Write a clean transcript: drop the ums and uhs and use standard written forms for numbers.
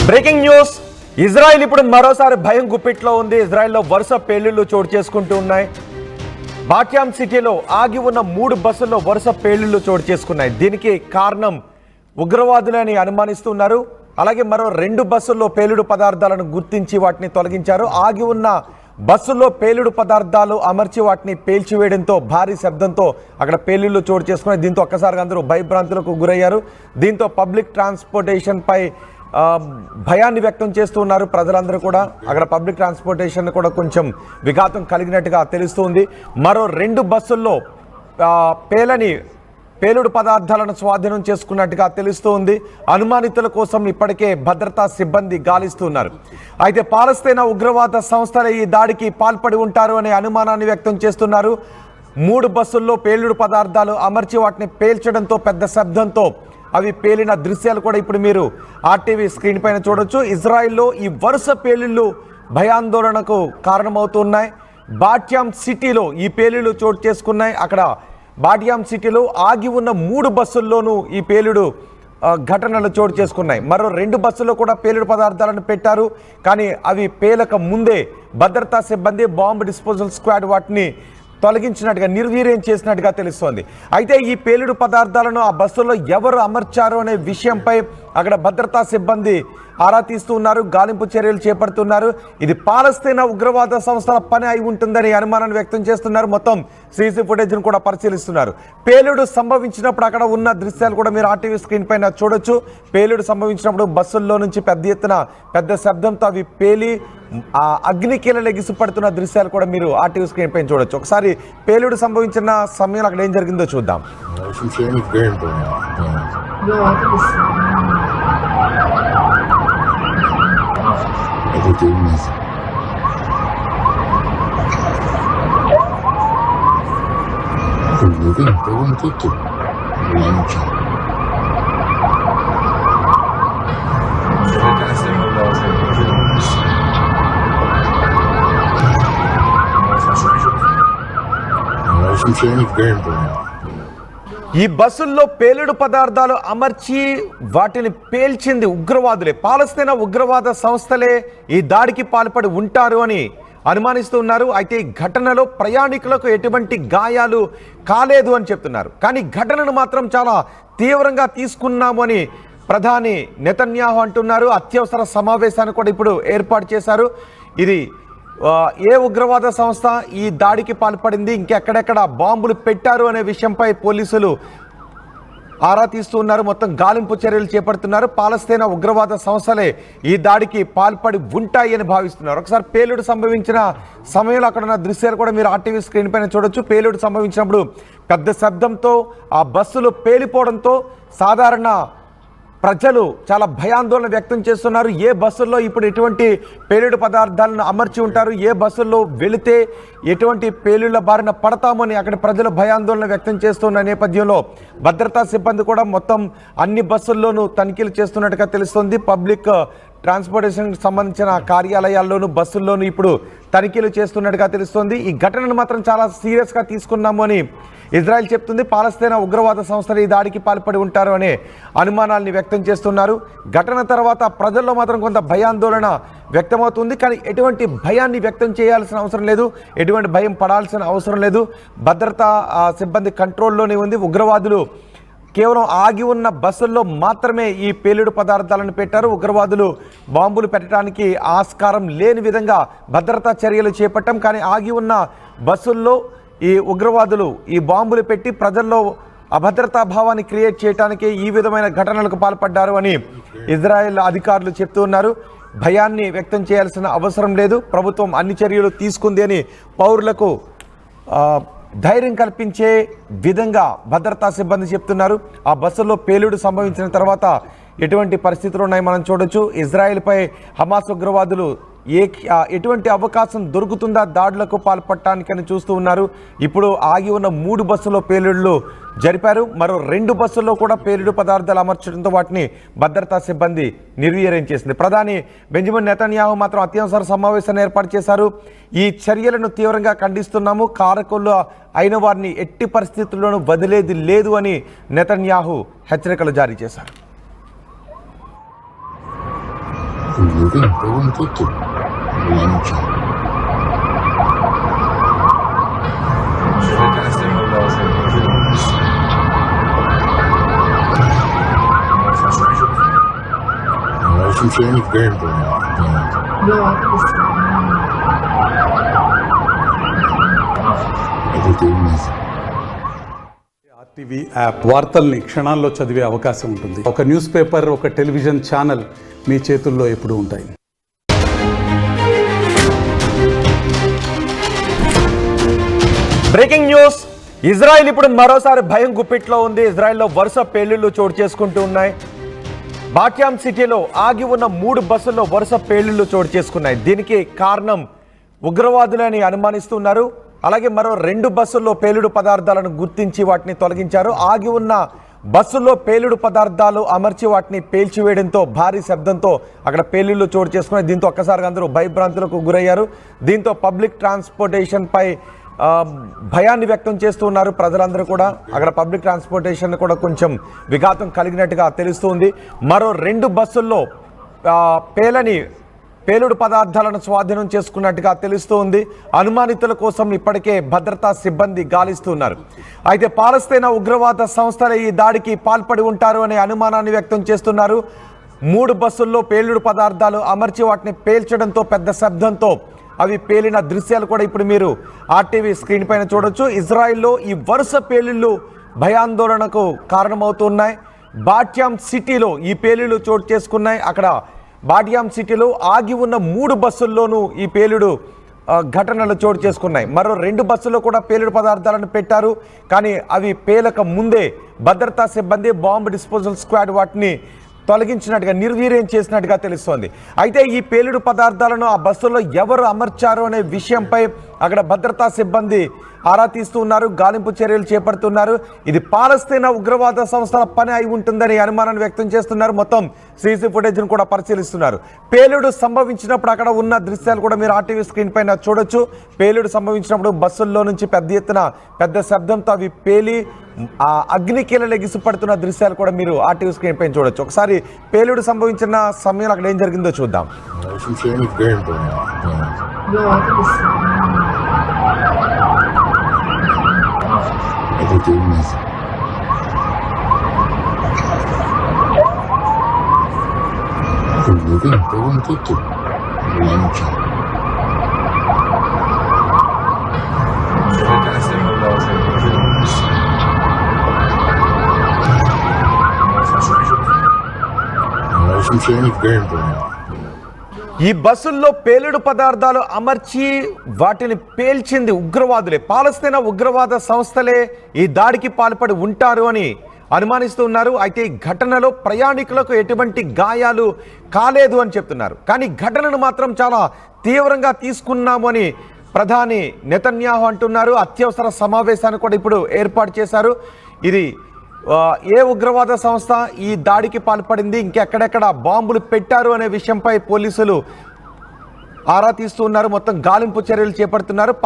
Breaking news. Israel ఇప్పుడు మరోసారి భయం గుప్పిట్లో ఉంది. ఇజ్రాయెల్లో వరుస పేలుళ్లు చోటు చేసుకుంటూ ఉన్నాయి. బాట్యాం సిటీలో ఆగి ఉన్న 3 బస్సుల్లో వరుస పేలుళ్లు చోటు చేసుకున్నాయి. దీనికి కారణం ఉగ్రవాదులని అనుమానిస్తున్నారు. అలాగే మరో 2 బస్సుల్లో పేలుడు పదార్థాలను గుర్తించి వాటిని తొలగించారు. ఆగి ఉన్న బస్సుల్లో పేలుడు పదార్థాలు అమర్చి వాటిని పేల్చివేయడంతో భారీ శబ్దంతో అక్కడ పేలుళ్లు చోటు చేసుకున్నాయి. దీంతో ఒక్కసారిగా అందరూ భయభ్రాంతులకు గురయ్యారు. దీంతో పబ్లిక్ ట్రాన్స్పోర్టేషన్ పై భయాన్ని వ్యక్తం చేస్తూ ఉన్నారు ప్రజలందరూ కూడా. అక్కడ పబ్లిక్ ట్రాన్స్పోర్టేషన్ కూడా కొంచెం విఘాతం కలిగినట్టుగా తెలుస్తుంది. మరో 2 బస్సుల్లో పేలుడు పదార్థాలను స్వాధీనం చేసుకున్నట్టుగా తెలుస్తోంది. అనుమానితుల కోసం ఇప్పటికే భద్రతా సిబ్బంది గాలిస్తున్నారు. అయితే పాలస్తీనా ఉగ్రవాద సంస్థలే ఈ దాడికి పాల్పడి ఉంటారు అనే అనుమానాన్ని వ్యక్తం చేస్తున్నారు. 3 బస్సుల్లో పేలుడు పదార్థాలు అమర్చి వాటిని పేల్చడంతో పెద్ద శబ్దంతో అవి పేలిన దృశ్యాలు కూడా ఇప్పుడు మీరు ఆర్టీవీ స్క్రీన్ పైన చూడొచ్చు. ఇజ్రాయిల్లో ఈ వరుస పేలుళ్ళు భయాందోళనకు కారణమవుతున్నాయి. బాట్యాం సిటీలో ఈ పేలుళ్ళు చోటు చేసుకున్నాయి. అక్కడ బాట్యాం సిటీలో ఆగి ఉన్న 3 బస్సుల్లోనూ ఈ పేలుడు ఘటనలు చోటు చేసుకున్నాయి. మరో 2 బస్సుల్లో కూడా పేలుడు పదార్థాలను పెట్టారు. కానీ అవి పేలక ముందే భద్రతా సిబ్బంది బాంబు డిస్పోజల్ స్క్వాడ్ వాటిని తొలగించినట్టుగా నిర్వీర్యం చేసినట్టుగా తెలుస్తోంది. అయితే ఈ పేలుడు పదార్థాలను ఆ బస్సుల్లో ఎవరు అమర్చారు అనే విషయంపై అక్కడ భద్రతా సిబ్బంది ఆరా తీస్తూ ఉన్నారు. గాలింపు చర్యలు చేపడుతున్నారు. ఇది పాలస్తీనా ఉగ్రవాద సంస్థల పని అయి ఉంటుందని అనుమానాన్ని వ్యక్తం చేస్తున్నారు. మొత్తం సీసీ ఫుటేజ్ను కూడా పరిశీలిస్తున్నారు. పేలుడు సంభవించినప్పుడు అక్కడ ఉన్న దృశ్యాలు కూడా మీరు ఆర్టీవీ స్క్రీన్ పైన చూడొచ్చు. పేలుడు సంభవించినప్పుడు బస్సుల్లో నుంచి పెద్ద శబ్దంతో అవి పేలి అగ్నికీలలు ఎగిసిపడుతున్న దృశ్యాలు కూడా మీరు ఆర్టీవీ స్క్రీన్ పైన చూడొచ్చు. ఒకసారి పేలుడు సంభవించిన సమయంలో అక్కడ ఏం జరిగిందో చూద్దాం. ఈ బస్సుల్లో పేలుడు పదార్థాలు అమర్చి వాటిని పేల్చింది ఉగ్రవాదులే. పాలస్తీనా ఉగ్రవాద సంస్థలే ఈ దాడికి పాల్పడి ఉంటారు అని అనుమానిస్తూ ఉన్నారు. అయితే ఈ ఘటనలో ప్రయాణికులకు ఎటువంటి గాయాలు కాలేదు అని చెప్తున్నారు. కానీ ఘటనను మాత్రం చాలా తీవ్రంగా తీసుకున్నాము అని ప్రధాని నెతన్యాహు అంటున్నారు. అత్యవసర సమావేశాన్ని కూడా ఇప్పుడు ఏర్పాటు చేశారు. ఇది ఏ ఉగ్రవాద సంస్థ ఈ దాడికి పాల్పడింది, ఇంకెక్కడెక్కడ బాంబులు పెట్టారు అనే విషయంపై పోలీసులు ఆరా తీస్తూ ఉన్నారు. మొత్తం గాలింపు చర్యలు చేపడుతున్నారు. పాలస్తీనా ఉగ్రవాద సంస్థలే ఈ దాడికి పాల్పడి ఉంటాయి అని భావిస్తున్నారు. ఒకసారి పేలుడు సంభవించిన సమయంలో అక్కడ ఉన్న దృశ్యాలు కూడా మీరు ఆర్టీవీ స్క్రీన్ పైన చూడొచ్చు. పేలుడు సంభవించినప్పుడు పెద్ద శబ్దంతో ఆ బస్సులు పేలిపోవడంతో సాధారణ ప్రజలు చాలా భయాందోళన వ్యక్తం చేస్తున్నారు. ఏ బస్సుల్లో ఇప్పుడు ఎటువంటి పేలుడు పదార్థాలను అమర్చి ఉంటారు, ఏ బస్సుల్లో వెళితే ఎటువంటి పేలుళ్ల బారిన పడతామని అక్కడ ప్రజలు భయాందోళన వ్యక్తం చేస్తున్న నేపథ్యంలో భద్రతా సిబ్బంది కూడా మొత్తం అన్ని బస్సుల్లోనూ తనిఖీలు చేస్తున్నట్టుగా తెలుస్తుంది. పబ్లిక్ ట్రాన్స్పోర్టేషన్కి సంబంధించిన కార్యాలయాల్లోనూ బస్సుల్లోనూ ఇప్పుడు తనిఖీలు చేస్తున్నట్టుగా తెలుస్తోంది. ఈ ఘటనను మాత్రం చాలా సీరియస్గా తీసుకున్నాము అని ఇజ్రాయెల్ చెప్తుంది. పాలస్తీనా ఉగ్రవాద సంస్థలు ఈ దాడికి పాల్పడి ఉంటారు అనే అనుమానాల్ని వ్యక్తం చేస్తున్నారు. ఘటన తర్వాత ప్రజల్లో మాత్రం కొంత భయాందోళన వ్యక్తమవుతుంది. కానీ ఎటువంటి భయాన్ని వ్యక్తం చేయాల్సిన అవసరం లేదు, ఎటువంటి భయం పడాల్సిన అవసరం లేదు. భద్రతా సిబ్బంది కంట్రోల్లోనే ఉంది. ఉగ్రవాదులు కేవలం ఆగి ఉన్న బస్సుల్లో మాత్రమే ఈ పేలుడు పదార్థాలను పెట్టారు. ఉగ్రవాదులు బాంబులు పెట్టడానికి ఆస్కారం లేని విధంగా భద్రతా చర్యలు చేపట్టాం. కానీ ఆగి ఉన్న బస్సుల్లో ఈ ఉగ్రవాదులు ఈ బాంబులు పెట్టి ప్రజల్లో అభద్రతా భావాన్ని క్రియేట్ చేయడానికి ఈ విధమైన ఘటనలకు పాల్పడ్డారు అని ఇజ్రాయెల్ అధికారులు చెప్తూ ఉన్నారు. భయాన్ని వ్యక్తం చేయాల్సిన అవసరం లేదు. ప్రభుత్వం అన్ని చర్యలు తీసుకుంది అని పౌరులకు ధైర్యం కల్పించే విధంగా భద్రతా సిబ్బంది చెప్తున్నారు. ఆ బస్సుల్లో పేలుడు సంభవించిన తర్వాత ఎటువంటి పరిస్థితులు ఉన్నాయి మనం చూడొచ్చు. ఇజ్రాయెల్పై హమాస్ ఉగ్రవాదులు ఎటువంటి అవకాశం దొరుకుతుందా దాడులకు పాల్పడటానికని చూస్తూ ఉన్నారు. ఇప్పుడు ఆగి ఉన్న 3 బస్సుల్లో పేలుళ్లు జరిపారు. మరో 2 బస్సుల్లో కూడా పేలుడు పదార్థాలు అమర్చడంతో వాటిని భద్రతా సిబ్బంది నిర్వీర్యం చేసింది. ప్రధాని బెంజమిన్ నెతన్యాహు మాత్రం అత్యవసర సమావేశాన్ని ఏర్పాటు చేశారు. ఈ చర్యలను తీవ్రంగా ఖండిస్తున్నాము, కారకులు అయిన వారిని ఎట్టి పరిస్థితుల్లోనూ వదిలేది లేదు అని నెతన్యాహు హెచ్చరికలు జారీ చేశారు. Bugün babam tuttu. Ulanacağım. Olsun şeyimiz değil bu ya. అది తెలియదు. ఆర్టీవీ యాప్ వార్తల్ని క్షణాల్లో చదివే అవకాశం ఉంటుంది. ఒక న్యూస్ పేపర్, ఒక టెలివిజన్ ఛానల్ మీ చేతుల్లో ఎప్పుడూ ఉంటాయి. Breaking news. ఇజ్రాయెల్ ఇప్పుడు మరోసారి భయం గుప్పిట్లో ఉంది. ఇజ్రాయెల్లో వరుస పేలుళ్లు చోటు చేసుకుంటూ ఉన్నాయి. బాట్యామ్ సిటీలో ఆగి ఉన్న 3 బస్సుల్లో వరుస పేలుళ్లు చోటు చేసుకున్నాయి. దీనికి కారణం ఉగ్రవాదులని అనుమానిస్తున్నారు. అలాగే మరో 2 బస్సుల్లో పేలుడు పదార్థాలను గుర్తించి వాటిని తొలగించారు. ఆగి ఉన్న బస్సుల్లో పేలుడు పదార్థాలు అమర్చి వాటిని పేల్చివేయడంతో భారీ శబ్దంతో అక్కడ పేలుళ్లు చోటు చేసుకున్నాయి. దీంతో ఒక్కసారిగా అందరూ భయభ్రాంతులకు గురయ్యారు. దీంతో పబ్లిక్ ట్రాన్స్పోర్టేషన్ పై భయాన్ని వ్యక్తం చేస్తున్నారు ప్రజలందరూ కూడా. అక్కడ పబ్లిక్ ట్రాన్స్పోర్టేషన్ కూడా కొంచెం విఘాతం కలిగినట్టుగా తెలుస్తుంది. మరో 2 బస్సుల్లో పేలుడు పదార్థాలను స్వాధీనం చేసుకున్నట్టుగా తెలుస్తోంది. అనుమానితుల కోసం ఇప్పటికే భద్రతా సిబ్బంది గాలిస్తున్నారు. అయితే పాలస్తీనా ఉగ్రవాద సంస్థలే ఈ దాడికి పాల్పడి ఉంటారు అనే అనుమానాన్ని వ్యక్తం చేస్తున్నారు. 3 బస్సుల్లో పేలుడు పదార్థాలు అమర్చి వాటిని పేల్చడంతో పెద్ద శబ్దంతో అవి పేలిన దృశ్యాలు కూడా ఇప్పుడు మీరు ఆర్టీవీ స్క్రీన్ పైన చూడొచ్చు. ఇజ్రాయిల్లో ఈ వరుస పేలుళ్ళు భయాందోళనకు కారణమవుతున్నాయి. బాట్యామ్ సిటీలో ఈ పేలుళ్ళు చోటు చేసుకున్నాయి. అక్కడ బాట్యామ్ సిటీలో ఆగి ఉన్న 3 బస్సుల్లోనూ ఈ పేలుడు ఘటనలు చోటు చేసుకున్నాయి. మరో 2 బస్సుల్లో కూడా పేలుడు పదార్థాలను పెట్టారు. కానీ అవి పేలక ముందే భద్రతా సిబ్బంది బాంబు డిస్పోజల్ స్క్వాడ్ వాటిని తొలగించినట్టుగా నిర్వీర్యం చేసినట్టుగా తెలుస్తోంది. అయితే ఈ పేలుడు పదార్థాలను ఆ బస్సుల్లో ఎవరు అమర్చారు అనే విషయంపై అక్కడ భద్రతా సిబ్బంది ఆరా తీస్తున్నారు, గాలింపు చర్యలు చేపడుతున్నారు. ఇది పాలస్తీనా ఉగ్రవాద సంస్థల పని అయి ఉంటుందని అనుమానాన్ని వ్యక్తం చేస్తున్నారు. మొత్తం సీసీ ఫుటేజ్ను కూడా పరిశీలిస్తున్నారు. పేలుడు సంభవించినప్పుడు అక్కడ ఉన్న దృశ్యాలు కూడా మీరు ఆర్టీవీ స్క్రీన్ పైన చూడొచ్చు. పేలుడు సంభవించినప్పుడు బస్సుల్లో నుంచి పెద్ద శబ్దంతో అవి పేలి అగ్నికీలలు ఎగిసిపడుతున్న దృశ్యాలు కూడా మీరు ఆర్టీవీ స్క్రీన్ పైన చూడొచ్చు. ఒకసారి పేలుడు సంభవించిన సమయంలో అక్కడ ఏం జరిగిందో చూద్దాం. Olsun şeyimiz değil bu ya. అది తెలియదు. Bugün babam tuttu. Ulanacağım. Olsun şeyimiz değil bu ya. ఈ బస్సుల్లో పేలుడు పదార్థాలు అమర్చి వాటిని పేల్చింది ఉగ్రవాదులే. పాలస్తీనా ఉగ్రవాద సంస్థలే ఈ దాడికి పాల్పడి ఉంటారు అని అనుమానిస్తున్నారు. అయితే ఈ ఘటనలో ప్రయాణికులకు ఎటువంటి గాయాలు కాలేదు అని చెప్తున్నారు. కానీ ఘటనను మాత్రం చాలా తీవ్రంగా తీసుకున్నాము అని ప్రధాని నెతన్యాహు అంటున్నారు. అత్యవసర సమావేశాన్ని కూడా ఇప్పుడు ఏర్పాటు చేశారు. ఇది ఏ ఉగ్రవాద సంస్థ ఈ దాడికి పాల్పడింది, ఇంకెక్కడెక్కడ బాంబులు పెట్టారు అనే విషయంపై పోలీసులు ఆరా తీస్తున్నారు. మొత్తం గాలింపు చర్యలు చేపడుతున్నారు.